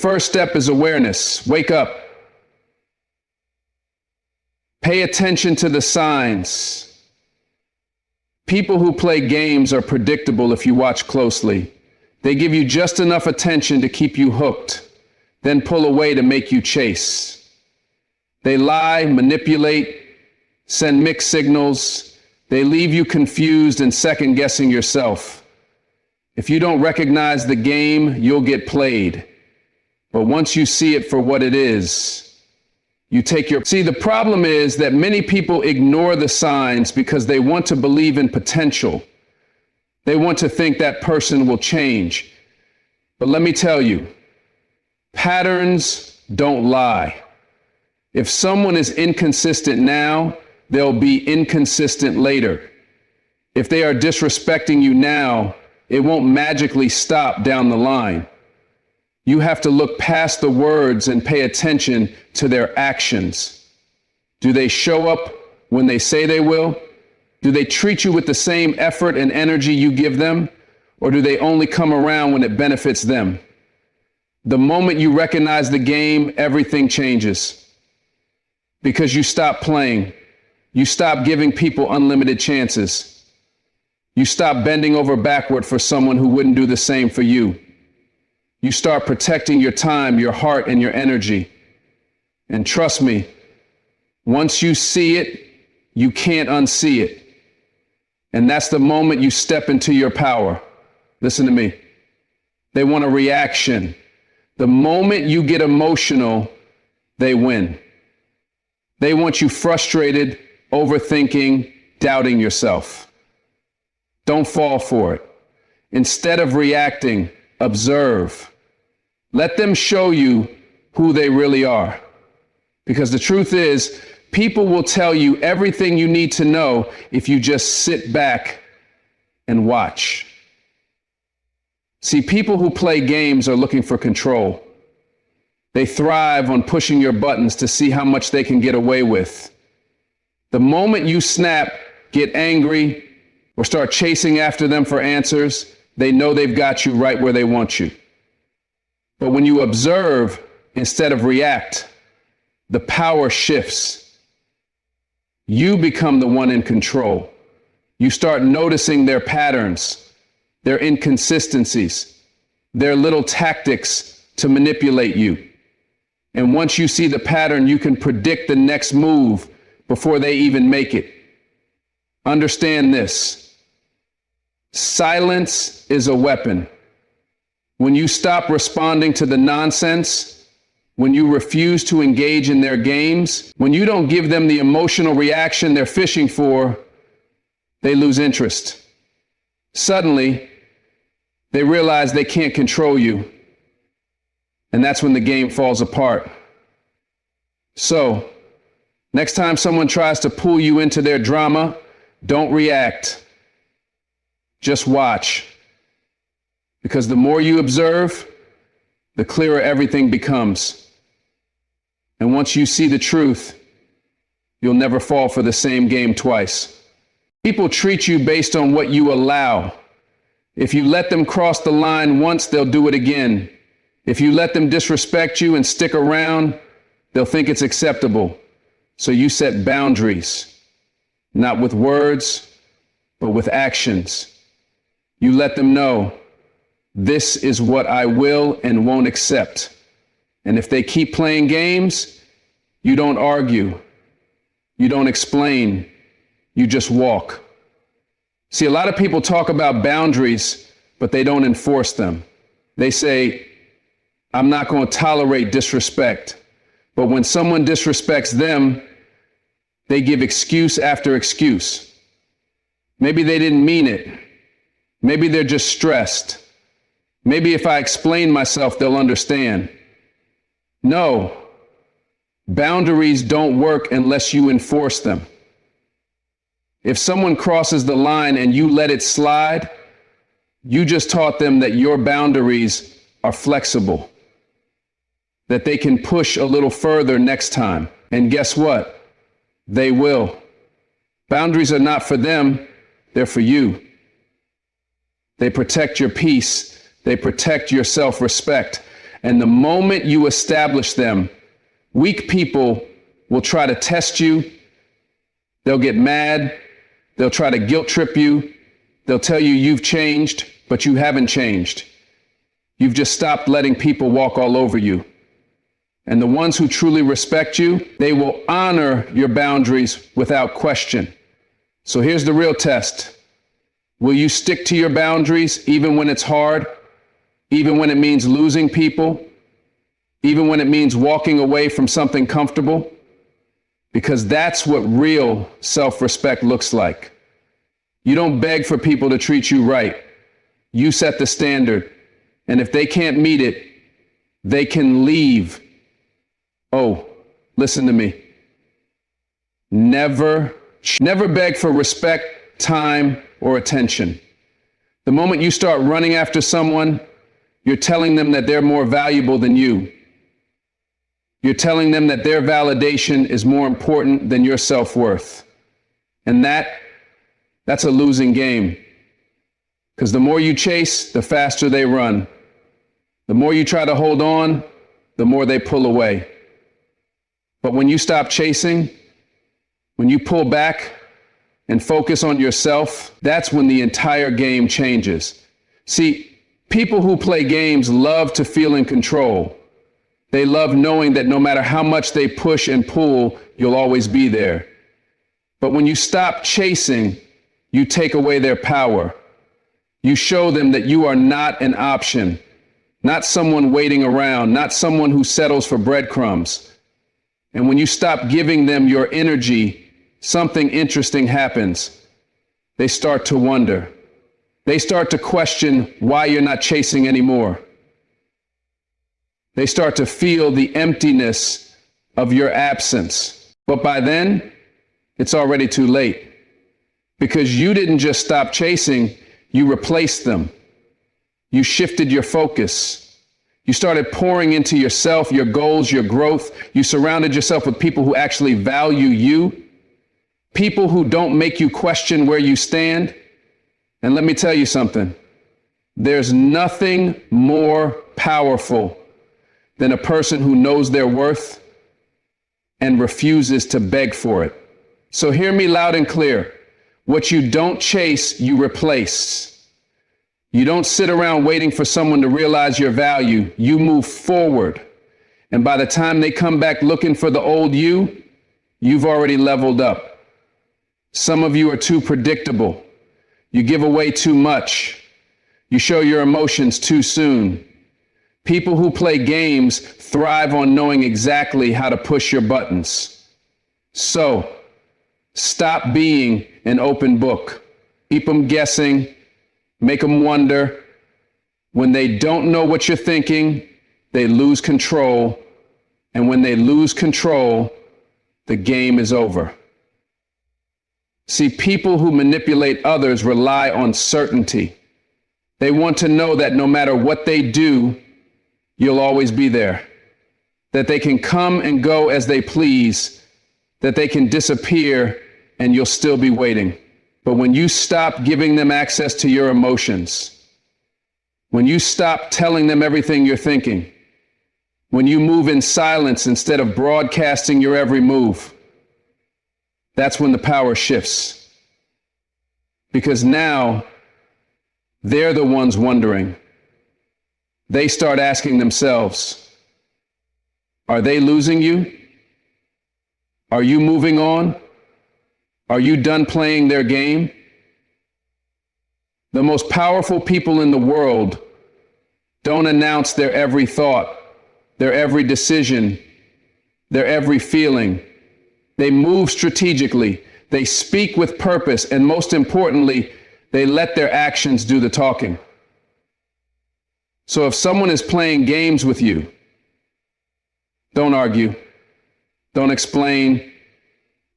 first step is awareness. Wake up. Pay attention to the signs. People who play games are predictable if you watch closely. They give you just enough attention to keep you hooked, then pull away to make you chase. They lie, manipulate, send mixed signals. They leave you confused and second-guessing yourself. If you don't recognize the game, you'll get played. But once you see it for what it is, you take your... See, the problem is that many people ignore the signs because they want to believe in potential. They want to think that person will change. But let me tell you, patterns don't lie. If someone is inconsistent now, they'll be inconsistent later. If they are disrespecting you now, it won't magically stop down the line. You have to look past the words and pay attention to their actions. Do they show up when they say they will? Do they treat you with the same effort and energy you give them? Or do they only come around when it benefits them? The moment you recognize the game, everything changes. Because you stop playing. You stop giving people unlimited chances. You stop bending over backward for someone who wouldn't do the same for you. You start protecting your time, your heart, and your energy. And trust me, once you see it, you can't unsee it. And that's the moment you step into your power. Listen to me. They want a reaction. The moment you get emotional, they win. They want you frustrated, overthinking, doubting yourself. Don't fall for it. Instead of reacting, observe. Let them show you who they really are. Because the truth is, people will tell you everything you need to know if you just sit back and watch. See, people who play games are looking for control. They thrive on pushing your buttons to see how much they can get away with. The moment you snap, get angry, or start chasing after them for answers, they know they've got you right where they want you. But when you observe instead of react, the power shifts. You become the one in control. You start noticing their patterns, their inconsistencies, their little tactics to manipulate you. And once you see the pattern, you can predict the next move before they even make it. Understand this. Silence is a weapon. When you stop responding to the nonsense, when you refuse to engage in their games, when you don't give them the emotional reaction they're fishing for, they lose interest. Suddenly, they realize they can't control you. And that's when the game falls apart. So, next time someone tries to pull you into their drama, don't react. Just watch. Because the more you observe, the clearer everything becomes. And once you see the truth, you'll never fall for the same game twice. People treat you based on what you allow. If you let them cross the line once, they'll do it again. If you let them disrespect you and stick around, they'll think it's acceptable. So you set boundaries, not with words, but with actions. You let them know, this is what I will and won't accept. And if they keep playing games, you don't argue. You don't explain. You just walk. See, a lot of people talk about boundaries, but they don't enforce them. They say, I'm not going to tolerate disrespect. But when someone disrespects them, they give excuse after excuse. Maybe they didn't mean it. Maybe they're just stressed. Maybe if I explain myself, they'll understand. No, boundaries don't work unless you enforce them. If someone crosses the line and you let it slide, you just taught them that your boundaries are flexible, that they can push a little further next time. And guess what? They will. Boundaries are not for them, they're for you. They protect your peace. They protect your self-respect. And the moment you establish them, weak people will try to test you. They'll get mad. They'll try to guilt trip you. They'll tell you you've changed, but you haven't changed. You've just stopped letting people walk all over you. And the ones who truly respect you, they will honor your boundaries without question. So here's the real test. Will you stick to your boundaries even when it's hard? Even when it means losing people? Even when it means walking away from something comfortable? Because that's what real self-respect looks like. You don't beg for people to treat you right. You set the standard. And if they can't meet it, they can leave. Oh, listen to me. Never beg for respect, time, or attention. The moment you start running after someone, you're telling them that they're more valuable than you. You're telling them that their validation is more important than your self-worth. And that's a losing game. Because the more you chase, the faster they run. The more you try to hold on, the more they pull away. But when you stop chasing, when you pull back and focus on yourself, that's when the entire game changes. See, people who play games love to feel in control. They love knowing that no matter how much they push and pull, you'll always be there. But when you stop chasing, you take away their power. You show them that you are not an option, not someone waiting around, not someone who settles for breadcrumbs. And when you stop giving them your energy, something interesting happens. They start to wonder. They start to question why you're not chasing anymore. They start to feel the emptiness of your absence. But by then, it's already too late. Because you didn't just stop chasing, you replaced them. You shifted your focus. You started pouring into yourself, your goals, your growth. You surrounded yourself with people who actually value you, people who don't make you question where you stand. And let me tell you something. There's nothing more powerful than a person who knows their worth and refuses to beg for it. So hear me loud and clear. What you don't chase, you replace. You don't sit around waiting for someone to realize your value. You move forward. And by the time they come back looking for the old you, you've already leveled up. Some of you are too predictable. You give away too much. You show your emotions too soon. People who play games thrive on knowing exactly how to push your buttons. So, stop being an open book. Keep them guessing. Make them wonder. When they don't know what you're thinking, they lose control. And when they lose control, the game is over. See, people who manipulate others rely on certainty. They want to know that no matter what they do, you'll always be there. That they can come and go as they please. That they can disappear and you'll still be waiting. But when you stop giving them access to your emotions, when you stop telling them everything you're thinking, when you move in silence instead of broadcasting your every move, that's when the power shifts. Because now they're the ones wondering. They start asking themselves, are they losing you? Are you moving on? Are you done playing their game? The most powerful people in the world don't announce their every thought, their every decision, their every feeling. They move strategically. They speak with purpose. And most importantly, they let their actions do the talking. So if someone is playing games with you, don't argue. Don't explain.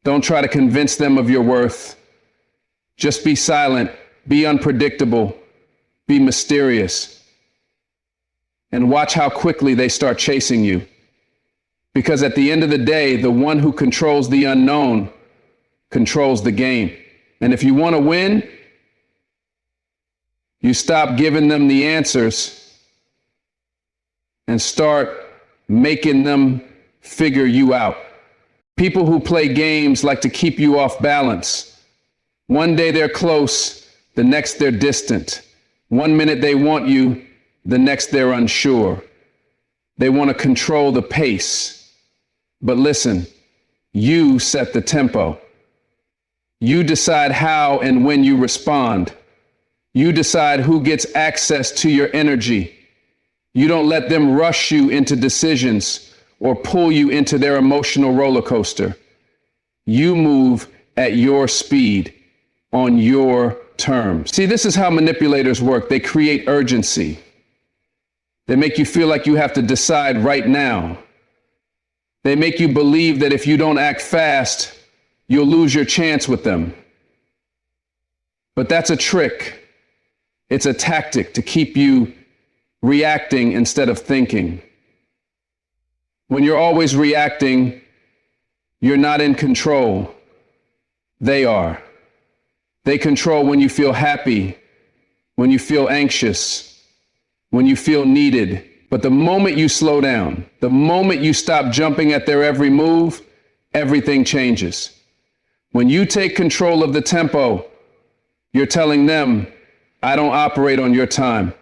Don't try to convince them of your worth. Just be silent, be unpredictable, be mysterious, and watch how quickly they start chasing you. Because at the end of the day, the one who controls the unknown controls the game. And if you want to win, you stop giving them the answers and start making them figure you out. People who play games like to keep you off balance. One day they're close, the next they're distant. One minute they want you, the next they're unsure. They want to control the pace. But listen, you set the tempo. You decide how and when you respond. You decide who gets access to your energy. You don't let them rush you into decisions or pull you into their emotional roller coaster. You move at your speed, on your terms. See, this is how manipulators work. They create urgency. They make you feel like you have to decide right now. They make you believe that if you don't act fast, you'll lose your chance with them. But that's a trick. It's a tactic to keep you reacting instead of thinking. When you're always reacting, you're not in control. They are. They control when you feel happy, when you feel anxious, when you feel needed. But the moment you slow down, the moment you stop jumping at their every move, everything changes. When you take control of the tempo, you're telling them, I don't operate on your time.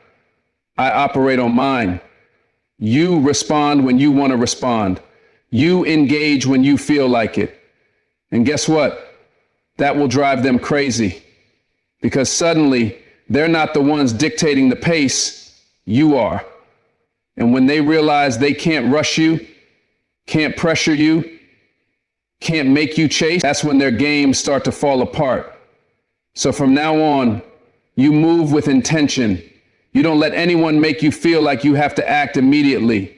I operate on mine. You respond when you want to respond. You engage when you feel like it. And guess what? That will drive them crazy, because suddenly they're not the ones dictating the pace, you are. And when they realize they can't rush you, can't pressure you, can't make you chase, that's when their games start to fall apart. So from now on, you move with intention. You don't let anyone make you feel like you have to act immediately.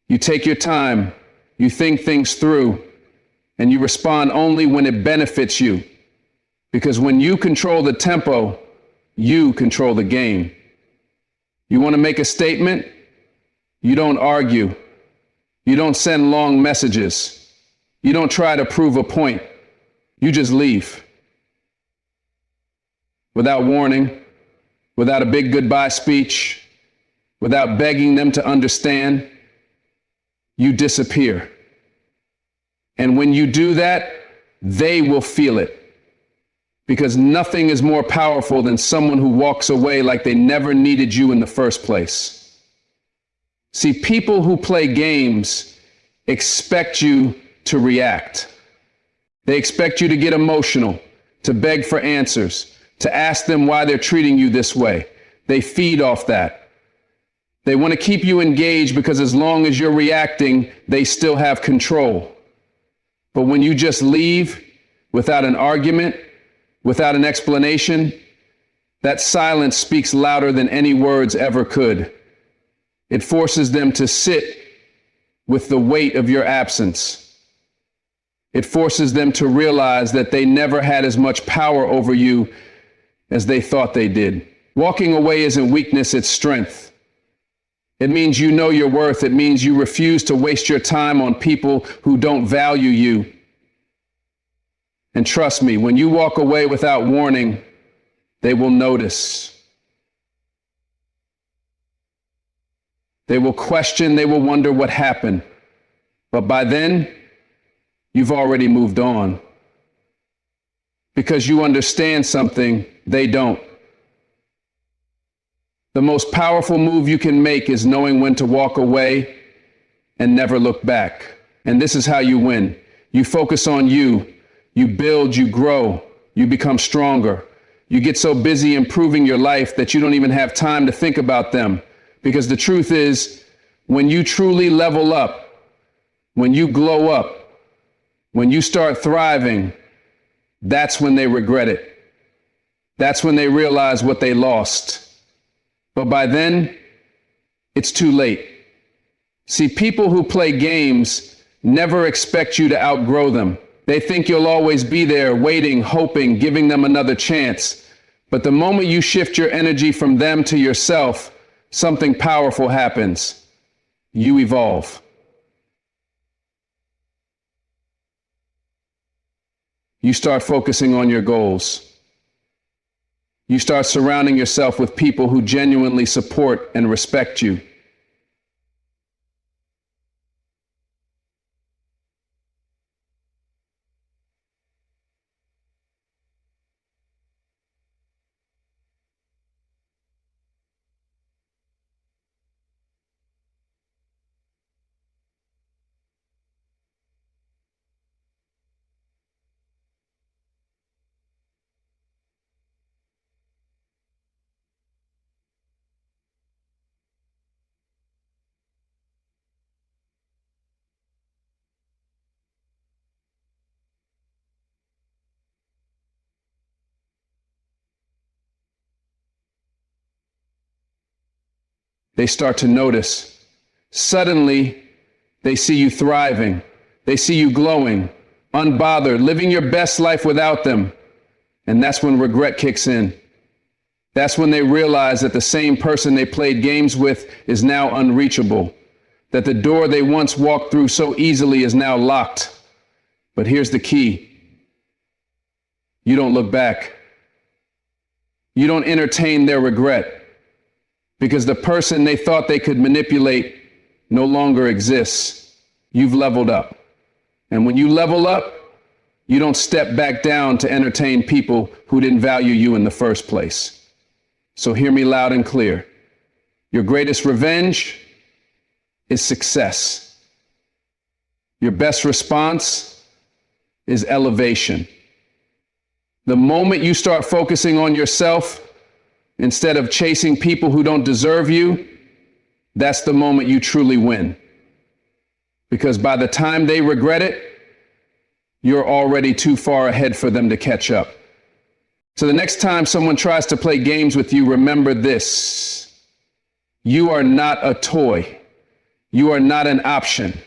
You take your time, you think things through, and you respond only when it benefits you. Because when you control the tempo, you control the game. You want to make a statement? You don't argue. You don't send long messages. You don't try to prove a point. You just leave. Without warning, without a big goodbye speech, without begging them to understand, you disappear. And when you do that, they will feel it. Because nothing is more powerful than someone who walks away like they never needed you in the first place. See, people who play games expect you to react. They expect you to get emotional, to beg for answers, to ask them why they're treating you this way. They feed off that. They want to keep you engaged because as long as you're reacting, they still have control. But when you just leave without an argument, without an explanation, that silence speaks louder than any words ever could. It forces them to sit with the weight of your absence. It forces them to realize that they never had as much power over you as they thought they did. Walking away isn't weakness, it's strength. It means you know your worth. It means you refuse to waste your time on people who don't value you. And trust me, when you walk away without warning, they will notice. They will question, they will wonder what happened. But by then, you've already moved on. Because you understand something they don't. The most powerful move you can make is knowing when to walk away and never look back. And this is how you win. You focus on you. You build, you grow, you become stronger. You get so busy improving your life that you don't even have time to think about them. Because the truth is, when you truly level up, when you glow up, when you start thriving, that's when they regret it. That's when they realize what they lost. But by then, it's too late. See, people who play games never expect you to outgrow them. They think you'll always be there, waiting, hoping, giving them another chance. But the moment you shift your energy from them to yourself, something powerful happens. You evolve. You start focusing on your goals. You start surrounding yourself with people who genuinely support and respect you. they start to notice. Suddenly, they see you thriving. They see you glowing, unbothered, living your best life without them. And that's when regret kicks in. That's when they realize that the same person they played games with is now unreachable, that the door they once walked through so easily is now locked. But here's the key. You don't look back. You don't entertain their regret, because the person they thought they could manipulate no longer exists. You've leveled up. And when you level up, you don't step back down to entertain people who didn't value you in the first place. So hear me loud and clear. Your greatest revenge is success. Your best response is elevation. The moment you start focusing on yourself instead of chasing people who don't deserve you, that's the moment you truly win. Because by the time they regret it, you're already too far ahead for them to catch up. So the next time someone tries to play games with you, remember this. You are not a toy. You are not an option.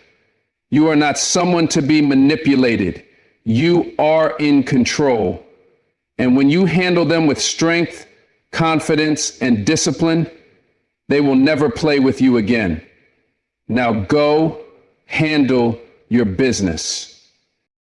You are not someone to be manipulated. You are in control. And when you handle them with strength, confidence, and discipline, they will never play with you again. Now go handle your business.